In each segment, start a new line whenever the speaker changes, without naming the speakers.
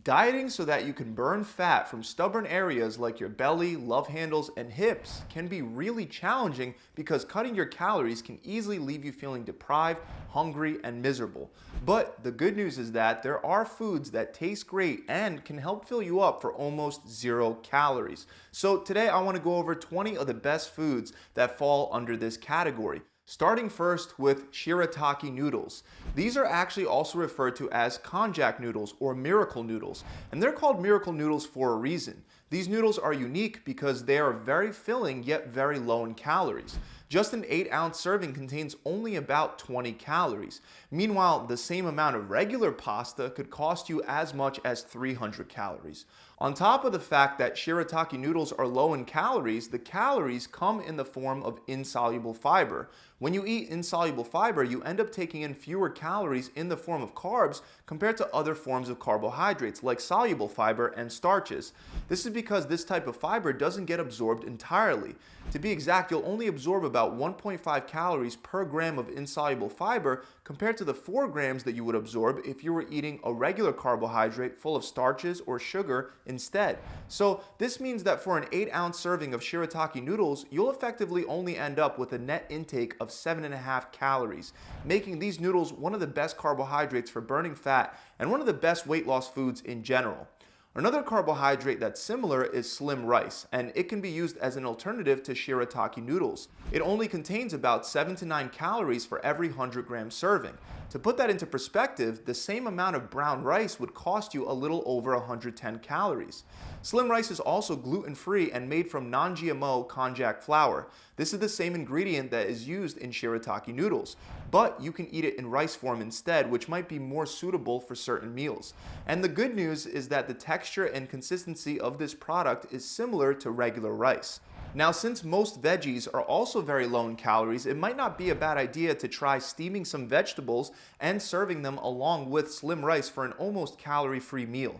Dieting so that you can burn fat from stubborn areas like your belly, love handles, and hips can be really challenging because cutting your calories can easily leave you feeling deprived, hungry, and miserable. But the good news is that there are foods that taste great and can help fill you up for almost 0 calories. So today I want to go over 20 of the best foods that fall under this category. Starting first with shirataki noodles. These are actually also referred to as konjac noodles or miracle noodles, and they're called miracle noodles for a reason. These noodles are unique because they are very filling yet very low in calories. Just an 8-ounce serving contains only about 20 calories. Meanwhile, the same amount of regular pasta could cost you as much as 300 calories. On top of the fact that shirataki noodles are low in calories, the calories come in the form of insoluble fiber. When you eat insoluble fiber, you end up taking in fewer calories in the form of carbs compared to other forms of carbohydrates like soluble fiber and starches. This is because this type of fiber doesn't get absorbed entirely. To be exact, you'll only absorb about 1.5 calories per gram of insoluble fiber compared to the 4 grams that you would absorb if you were eating a regular carbohydrate full of starches or sugar instead. So this means that for an 8-ounce serving of shirataki noodles, you'll effectively only end up with a net intake of 7.5 calories, making these noodles one of the best carbohydrates for burning fat and one of the best weight loss foods in general. Another carbohydrate that's similar is slim rice, and it can be used as an alternative to shirataki noodles. It only contains about 7 to 9 calories for every 100-gram serving. To put that into perspective, the same amount of brown rice would cost you a little over 110 calories. Slim rice is also gluten-free and made from non-GMO konjac flour. This is the same ingredient that is used in shirataki noodles, but you can eat it in rice form instead, which might be more suitable for certain meals. And the good news is that the texture and consistency of this product is similar to regular rice. Now, since most veggies are also very low in calories, it might not be a bad idea to try steaming some vegetables and serving them along with slim rice for an almost calorie-free meal.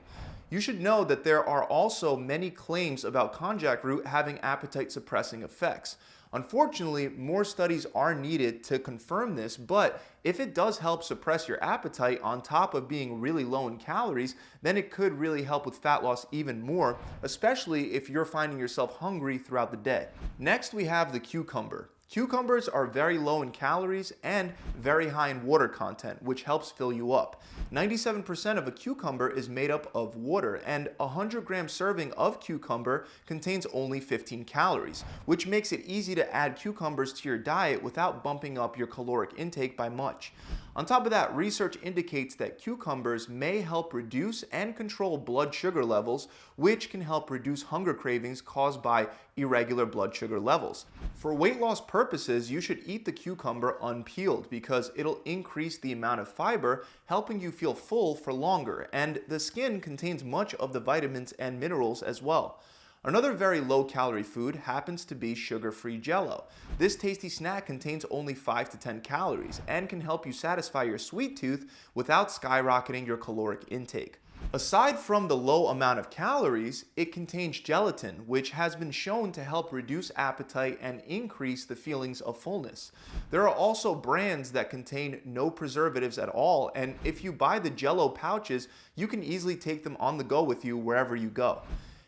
You should know that there are also many claims about konjac root having appetite-suppressing effects. Unfortunately, more studies are needed to confirm this, but if it does help suppress your appetite on top of being really low in calories, then it could really help with fat loss even more, especially if you're finding yourself hungry throughout the day. Next, we have the cucumber. Cucumbers are very low in calories and very high in water content, which helps fill you up. 97% of a cucumber is made up of water, and a 100-gram serving of cucumber contains only 15 calories, which makes it easy to add cucumbers to your diet without bumping up your caloric intake by much. On top of that, research indicates that cucumbers may help reduce and control blood sugar levels, which can help reduce hunger cravings caused by irregular blood sugar levels. For weight loss purposes, you should eat the cucumber unpeeled because it'll increase the amount of fiber, helping you feel full for longer, and the skin contains much of the vitamins and minerals as well. Another very low-calorie food happens to be sugar-free Jell-O. This tasty snack contains only 5 to 10 calories and can help you satisfy your sweet tooth without skyrocketing your caloric intake. Aside from the low amount of calories, it contains gelatin, which has been shown to help reduce appetite and increase the feelings of fullness. There are also brands that contain no preservatives at all, and if you buy the Jell-O pouches, you can easily take them on the go with you wherever you go.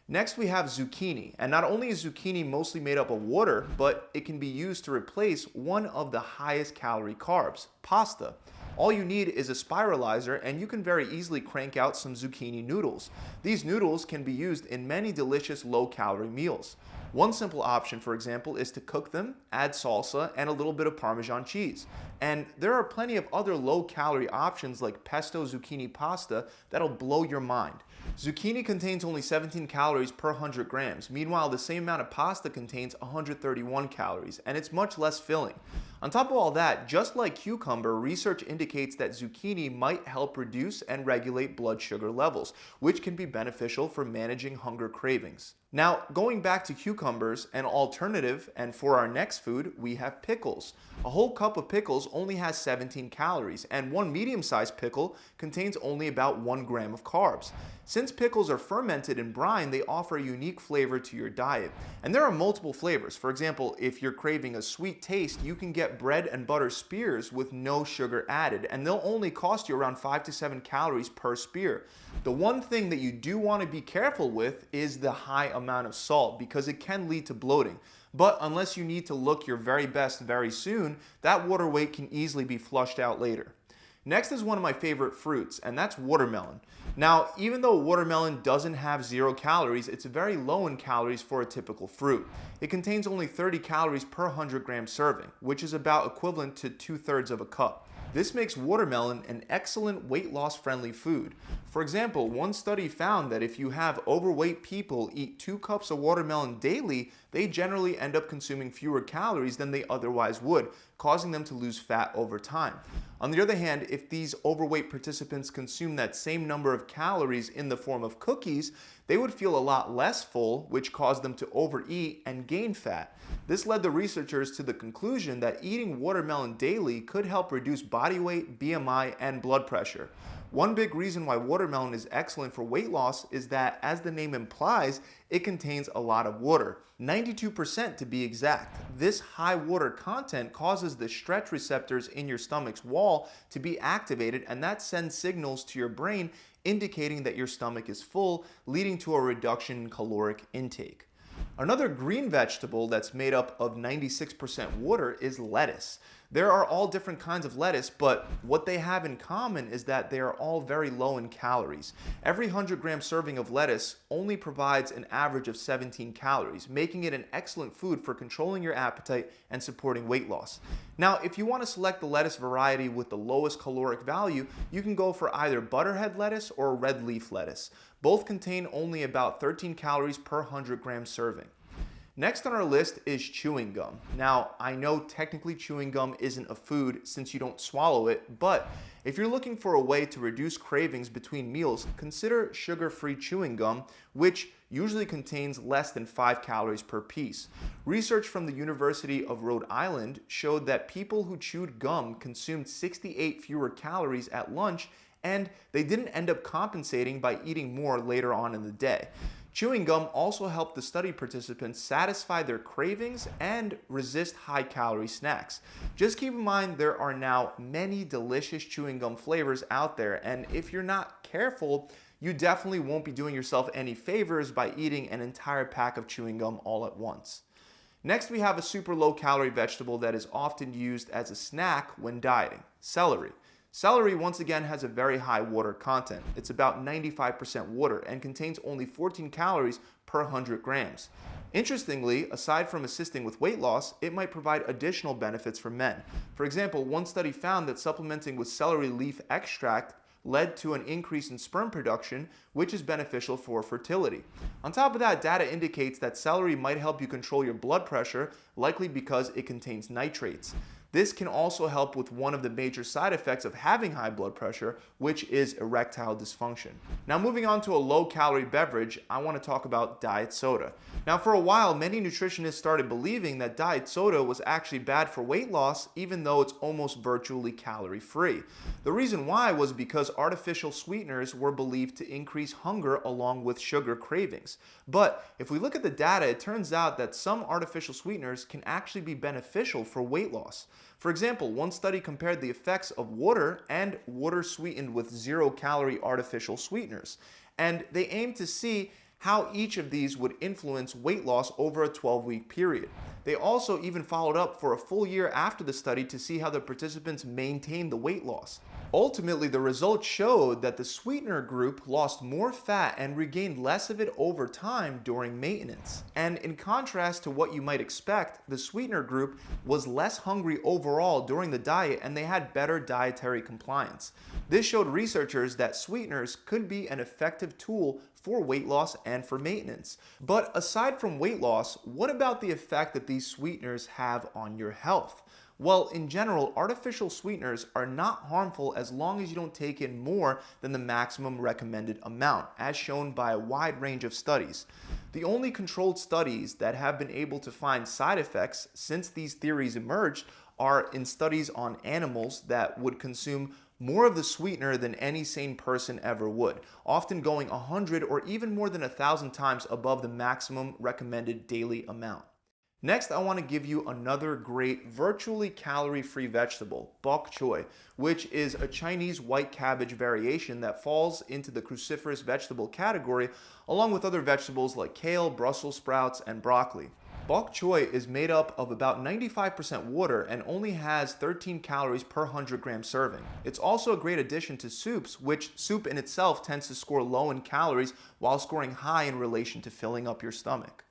Next, we have zucchini, and not only is zucchini mostly made up of water, but it can be used to replace one of the highest calorie carbs, pasta. All you need is a spiralizer, and you can very easily crank out some zucchini noodles. These noodles can be used in many delicious low-calorie meals. One simple option, for example, is to cook them, add salsa, and a little bit of Parmesan cheese. And there are plenty of other low-calorie options like pesto zucchini pasta that'll blow your mind. Zucchini contains only 17 calories per 100 grams. Meanwhile, the same amount of pasta contains 131 calories, and it's much less filling. On top of all that, just like cucumber, research indicates that zucchini might help reduce and regulate blood sugar levels, which can be beneficial for managing hunger cravings. Now, going back to cucumbers, an alternative, and for our next food, we have pickles. A whole cup of pickles only has 17 calories, and one medium-sized pickle contains only about 1 gram of carbs. Since pickles are fermented in brine, they offer a unique flavor to your diet. And there are multiple flavors. For example, if you're craving a sweet taste, you can get bread and butter spears with no sugar added, and they'll only cost you around 5 to 7 calories per spear. The one thing that you do want to be careful with is the high amount of salt, because it can lead to bloating. But unless you need to look your very best very soon, that water weight can easily be flushed out later. Next is one of my favorite fruits, and that's watermelon. Now, even though watermelon doesn't have 0 calories, it's very low in calories for a typical fruit. It contains only 30 calories per 100 gram serving, which is about equivalent to 2/3 of a cup. This makes watermelon an excellent weight loss friendly food. For example, one study found that if you have overweight people eat 2 cups of watermelon daily, they generally end up consuming fewer calories than they otherwise would, causing them to lose fat over time. On the other hand, if these overweight participants consume that same number of calories in the form of cookies, they would feel a lot less full, which caused them to overeat and gain fat. This led the researchers to the conclusion that eating watermelon daily could help reduce body weight, BMI, and blood pressure. One big reason why watermelon is excellent for weight loss is that, as the name implies, it contains a lot of water, 92% to be exact. This high water content causes the stretch receptors in your stomach's wall to be activated, and that sends signals to your brain indicating that your stomach is full, leading to a reduction in caloric intake. Another green vegetable that's made up of 96% water is lettuce. There are all different kinds of lettuce, but what they have in common is that they are all very low in calories. Every 100-gram serving of lettuce only provides an average of 17 calories, making it an excellent food for controlling your appetite and supporting weight loss. Now, if you want to select the lettuce variety with the lowest caloric value, you can go for either butterhead lettuce or red leaf lettuce. Both contain only about 13 calories per 100-gram serving. Next on our list is chewing gum. Now, I know technically chewing gum isn't a food since you don't swallow it, but if you're looking for a way to reduce cravings between meals, consider sugar-free chewing gum, which usually contains less than 5 calories per piece. Research from the University of Rhode Island showed that people who chewed gum consumed 68 fewer calories at lunch, and they didn't end up compensating by eating more later on in the day. Chewing gum also helped the study participants satisfy their cravings and resist high-calorie snacks. Just keep in mind there are now many delicious chewing gum flavors out there, and if you're not careful, you definitely won't be doing yourself any favors by eating an entire pack of chewing gum all at once. Next, we have a super low-calorie vegetable that is often used as a snack when dieting: celery. Celery, once again, has a very high water content. It's about 95% water and contains only 14 calories per 100 grams. Interestingly, aside from assisting with weight loss, it might provide additional benefits for men. For example, one study found that supplementing with celery leaf extract led to an increase in sperm production, which is beneficial for fertility. On top of that, data indicates that celery might help you control your blood pressure, likely because it contains nitrates. This can also help with one of the major side effects of having high blood pressure, which is erectile dysfunction. Now, moving on to a low-calorie beverage, I want to talk about diet soda. Now, for a while, many nutritionists started believing that diet soda was actually bad for weight loss, even though it's almost virtually calorie-free. The reason why was because artificial sweeteners were believed to increase hunger along with sugar cravings. But if we look at the data, it turns out that some artificial sweeteners can actually be beneficial for weight loss. For example, one study compared the effects of water and water sweetened with 0-calorie artificial sweeteners, and they aimed to see how each of these would influence weight loss over a 12-week period. They also even followed up for a full year after the study to see how the participants maintained the weight loss. Ultimately, the results showed that the sweetener group lost more fat and regained less of it over time during maintenance. And in contrast to what you might expect, the sweetener group was less hungry overall during the diet, and they had better dietary compliance. This showed researchers that sweeteners could be an effective tool for weight loss and for maintenance. But aside from weight loss, what about the effect that these sweeteners have on your health? Well, in general, artificial sweeteners are not harmful as long as you don't take in more than the maximum recommended amount, as shown by a wide range of studies. The only controlled studies that have been able to find side effects since these theories emerged are in studies on animals that would consume more of the sweetener than any sane person ever would, often going 100 or even more than 1,000 times above the maximum recommended daily amount. Next, I want to give you another great virtually calorie-free vegetable, bok choy, which is a Chinese white cabbage variation that falls into the cruciferous vegetable category, along with other vegetables like kale, Brussels sprouts, and broccoli. Bok choy is made up of about 95% water and only has 13 calories per 100 gram serving. It's also a great addition to soups, which soup in itself tends to score low in calories while scoring high in relation to filling up your stomach.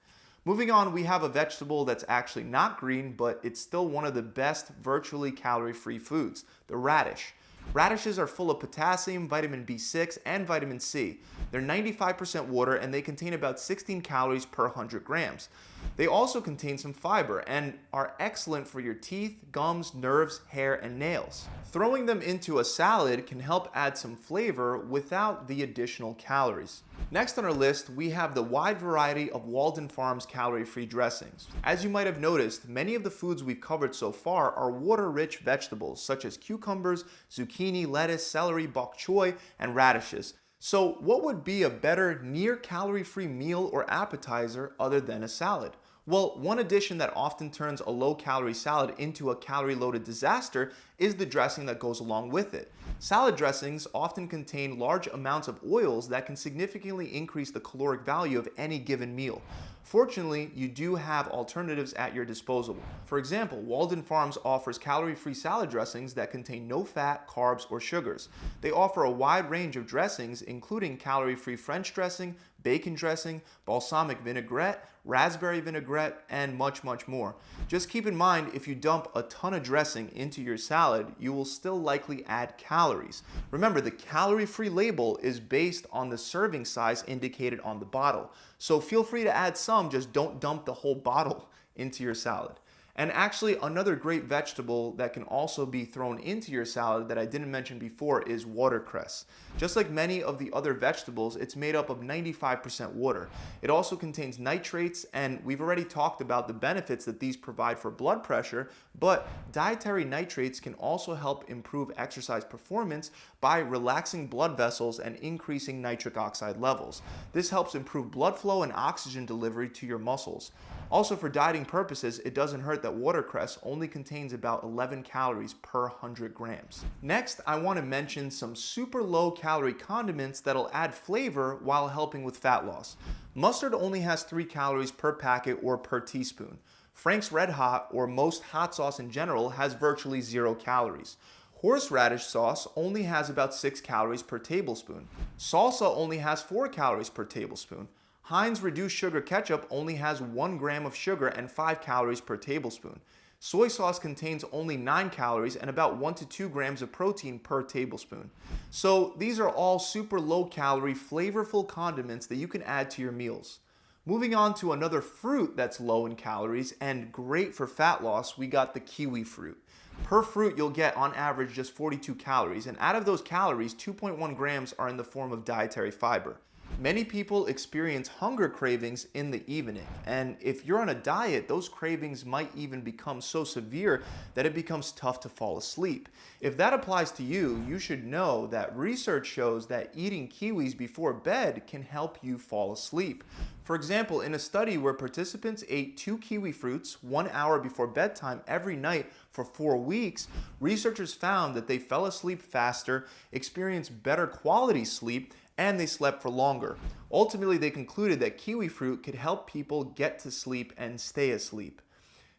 Moving on, we have a vegetable that's actually not green, but it's still one of the best virtually calorie-free foods, the radish. Radishes are full of potassium, vitamin B6, and vitamin C. They're 95% water and they contain about 16 calories per 100 grams. They also contain some fiber and are excellent for your teeth, gums, nerves, hair, and nails. Throwing them into a salad can help add some flavor without the additional calories. Next on our list, we have the wide variety of Walden Farms calorie-free dressings. As you might have noticed, many of the foods we've covered so far are water-rich vegetables such as cucumbers, zucchini, lettuce, celery, bok choy, and radishes. So what would be a better near calorie-free meal or appetizer other than a salad? Well, one addition that often turns a low-calorie salad into a calorie-loaded disaster is the dressing that goes along with it. Salad dressings often contain large amounts of oils that can significantly increase the caloric value of any given meal. Fortunately, you do have alternatives at your disposal. For example, Walden Farms offers calorie-free salad dressings that contain no fat, carbs, or sugars. They offer a wide range of dressings, including calorie-free French dressing, bacon dressing, balsamic vinaigrette, raspberry vinaigrette, and much, much more. Just keep in mind, if you dump a ton of dressing into your salad, you will still likely add calories. Remember, the calorie-free label is based on the serving size indicated on the bottle. So feel free to add some, just don't dump the whole bottle into your salad. And actually, another great vegetable that can also be thrown into your salad that I didn't mention before is watercress. Just like many of the other vegetables, it's made up of 95% water. It also contains nitrates, and we've already talked about the benefits that these provide for blood pressure, but dietary nitrates can also help improve exercise performance by relaxing blood vessels and increasing nitric oxide levels. This helps improve blood flow and oxygen delivery to your muscles. Also, for dieting purposes, it doesn't hurt that watercress only contains about 11 calories per 100 grams. Next, I want to mention some super low calorie condiments that'll add flavor while helping with fat loss. Mustard only has 3 calories per packet or per teaspoon. Frank's Red Hot, or most hot sauce in general, has virtually 0 calories. Horseradish sauce only has about 6 calories per tablespoon. Salsa only has 4 calories per tablespoon. Heinz reduced sugar ketchup only has 1 gram of sugar and 5 calories per tablespoon. Soy sauce contains only 9 calories and about 1 to 2 grams of protein per tablespoon. So these are all super low calorie, flavorful condiments that you can add to your meals. Moving on to another fruit that's low in calories and great for fat loss, we got the kiwi fruit. Per fruit, you'll get on average just 42 calories, and out of those calories, 2.1 grams are in the form of dietary fiber. Many people experience hunger cravings in the evening, and if you're on a diet, those cravings might even become so severe that it becomes tough to fall asleep. If that applies to you, you should know that research shows that eating kiwis before bed can help you fall asleep. For example, in a study where participants ate 2 kiwi fruits 1 hour before bedtime every night for 4 weeks, researchers found that they fell asleep faster, experienced better quality sleep, and they slept for longer. Ultimately, they concluded that kiwi fruit could help people get to sleep and stay asleep.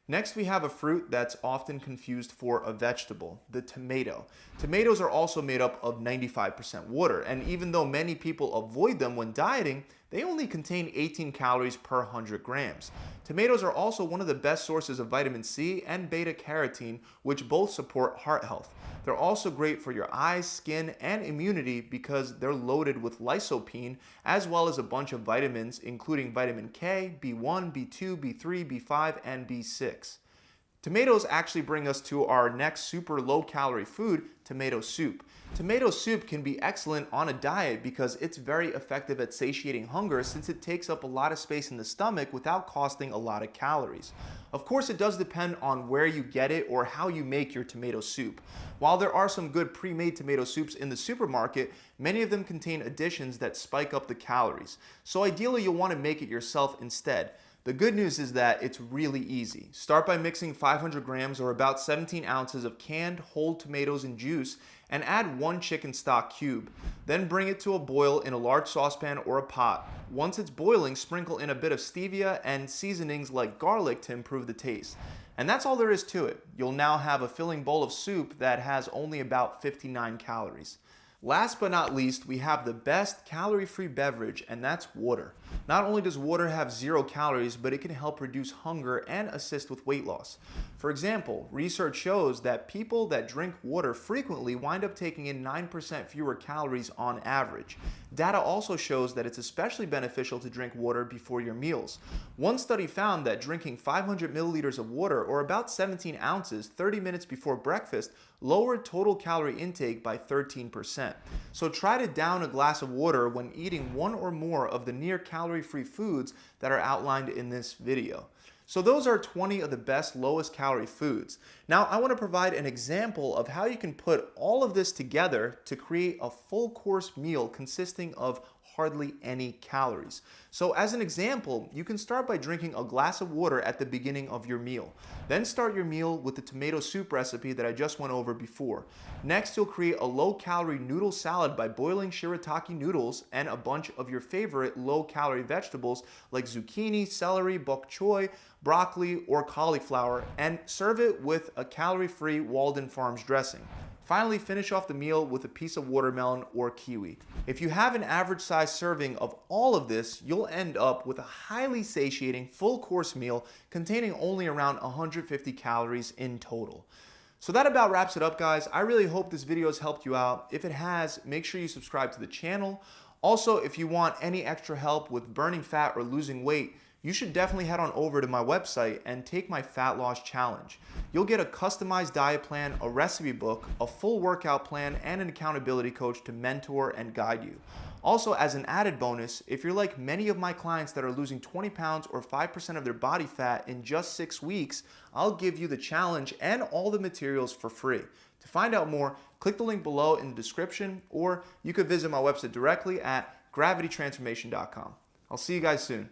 Next, we have a fruit that's often confused for a vegetable, the tomato. Tomatoes are also made up of 95% water, and even though many people avoid them when dieting, they only contain 18 calories per 100 grams. Tomatoes are also one of the best sources of vitamin C and beta carotene, which both support heart health. They're also great for your eyes, skin, and immunity because they're loaded with lycopene, as well as a bunch of vitamins, including vitamin K, B1, B2, B3, B5, and B6. Tomatoes actually bring us to our next super low-calorie food, tomato soup. Tomato soup can be excellent on a diet because it's very effective at satiating hunger since it takes up a lot of space in the stomach without costing a lot of calories. Of course, it does depend on where you get it or how you make your tomato soup. While there are some good pre-made tomato soups in the supermarket, many of them contain additions that spike up the calories. So ideally, you'll want to make it yourself instead. The good news is that it's really easy. Start by mixing 500 grams or about 17 ounces of canned whole tomatoes and juice and add 1 chicken stock cube. Then bring it to a boil in a large saucepan or a pot. Once it's boiling, sprinkle in a bit of stevia and seasonings like garlic to improve the taste. And that's all there is to it. You'll now have a filling bowl of soup that has only about 59 calories. Last but not least, we have the best calorie-free beverage, and that's water. Not only does water have 0 calories, but it can help reduce hunger and assist with weight loss. For example, research shows that people that drink water frequently wind up taking in 9% fewer calories on average. Data also shows that it's especially beneficial to drink water before your meals. One study found that drinking 500 milliliters of water, or about 17 ounces, 30 minutes before breakfast, lowered total calorie intake by 13%. So try to down a glass of water when eating one or more of the near calorie-free foods that are outlined in this video. So those are 20 of the best lowest calorie foods. Now I want to provide an example of how you can put all of this together to create a full course meal consisting of hardly any calories. So as an example, you can start by drinking a glass of water at the beginning of your meal. Then start your meal with the tomato soup recipe that I just went over before. Next, you'll create a low-calorie noodle salad by boiling shirataki noodles and a bunch of your favorite low-calorie vegetables like zucchini, celery, bok choy, broccoli, or cauliflower, and serve it with a calorie-free Walden Farms dressing. Finally, finish off the meal with a piece of watermelon or kiwi. If you have an average size serving of all of this, you'll end up with a highly satiating full course meal containing only around 150 calories in total. So that about wraps it up, guys. I really hope this video has helped you out. If it has, make sure you subscribe to the channel. Also, if you want any extra help with burning fat or losing weight, you should definitely head on over to my website and take my fat loss challenge. You'll get a customized diet plan, a recipe book, a full workout plan, and an accountability coach to mentor and guide you. Also, as an added bonus, if you're like many of my clients that are losing 20 pounds or 5% of their body fat in just 6 weeks, I'll give you the challenge and all the materials for free. To find out more, click the link below in the description, or you could visit my website directly at gravitytransformation.com. I'll see you guys soon.